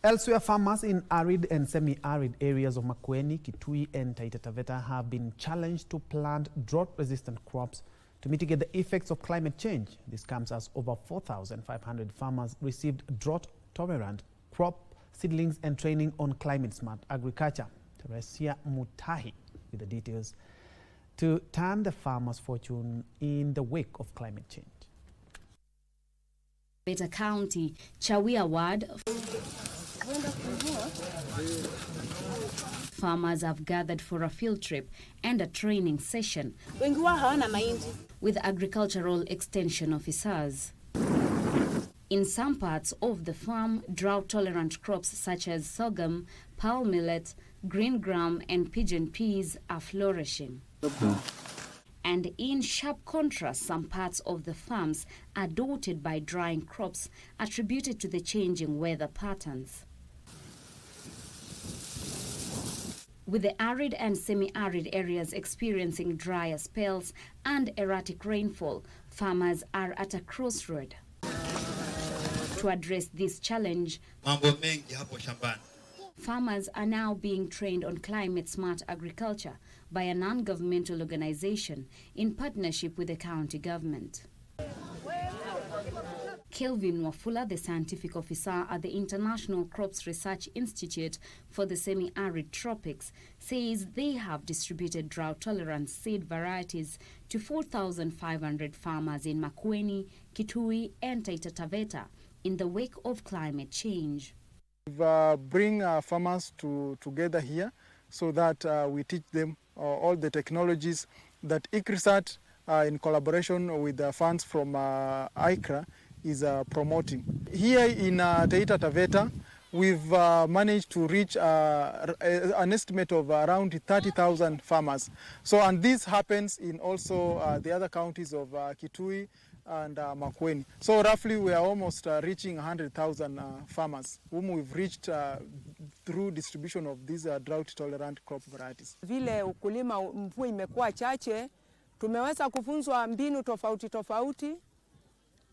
Elsewhere, farmers in arid and semi-arid areas of Makueni, Kitui and Taita Taveta have been challenged to plant drought-resistant crops to mitigate the effects of climate change. This comes as over 4,500 farmers received drought-tolerant crop seedlings and training on climate-smart agriculture. Teresia Mutahi with the details to turn the farmers' fortune in the wake of climate change. Taveta County, Chawia Ward. Farmers have gathered for a field trip and a training session with agricultural extension officers. In some parts of the farm, drought-tolerant crops such as sorghum, pearl millet, green gram and pigeon peas are flourishing. And in sharp contrast, some parts of the farms are dotted by drying crops attributed to the changing weather patterns. With the arid and semi-arid areas experiencing drier spells and erratic rainfall, farmers are at a crossroad. To address this challenge, farmers are now being trained on climate-smart agriculture by a non-governmental organization in partnership with the county government. Kelvin Wafula, the scientific officer at the International Crops Research Institute for the Semi-Arid Tropics, says they have distributed drought-tolerant seed varieties to 4,500 farmers in Makueni, Kitui and Taita Taveta in the wake of climate change. We bring farmers together here so that we teach them all the technologies that ICRISAT, in collaboration with the funds from ICRA, is promoting. Here in Taita Taveta, we've managed to reach an estimate of around 30,000 farmers. So, and this happens in also the other counties of Kitui and Makueni. So roughly we are almost reaching 100,000 farmers whom we've reached through distribution of these drought-tolerant crop varieties. Vile ukulima mvua imekuwa chache, tumeweza kufunzwa mbinu tofauti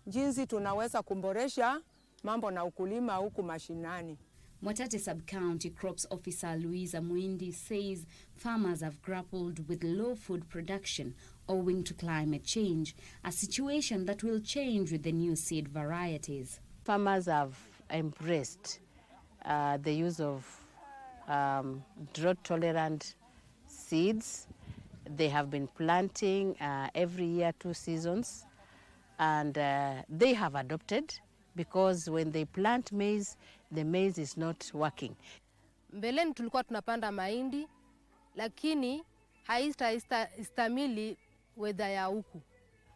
jinsi tunaweza kuboresha mambo na ukulima huku mashinani. Mwatate Sub-County Crops Officer Louisa Mwindi says farmers have grappled with low food production owing to climate change, a situation that will change with the new seed varieties. Farmers have embraced the use of drought-tolerant seeds. They have been planting every year 2 seasons, and they have adopted, because when they plant maize, the maize is not working. Mbeleni tulikuwa tunapanda mahindi, lakini haistamili weather ya huku,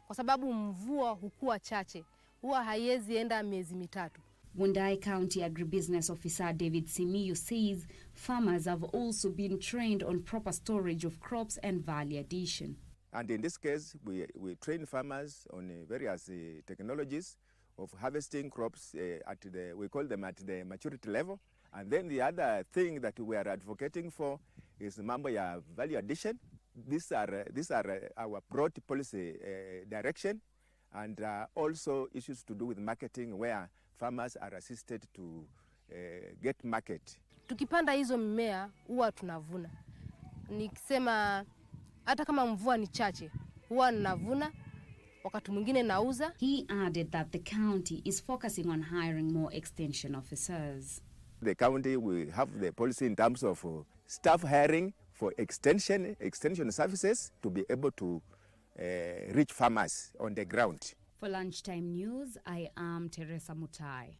kwa sababu mvua hukua chache, huwa haiwezi enda miezi mitatu. Wundai County Agribusiness Officer David Simiyu says farmers have also been trained on proper storage of crops and value addition. And in this case, we train farmers on various technologies of harvesting crops we call them at the maturity level. And then the other thing that we are advocating for is mambo ya value addition. These are our broad policy direction, and also issues to do with marketing, where farmers are assisted to get market. Tukipanda hizo mimea huwa tunavuna. Nikisema hata kama mvua ni chache, huwa ninavuna, wakati mwingine nauza. He added that the county is focusing on hiring more extension officers. The county will have the policy in terms of staff hiring for extension services to be able to reach farmers on the ground. For Lunchtime News, I am Teresia Mutahi.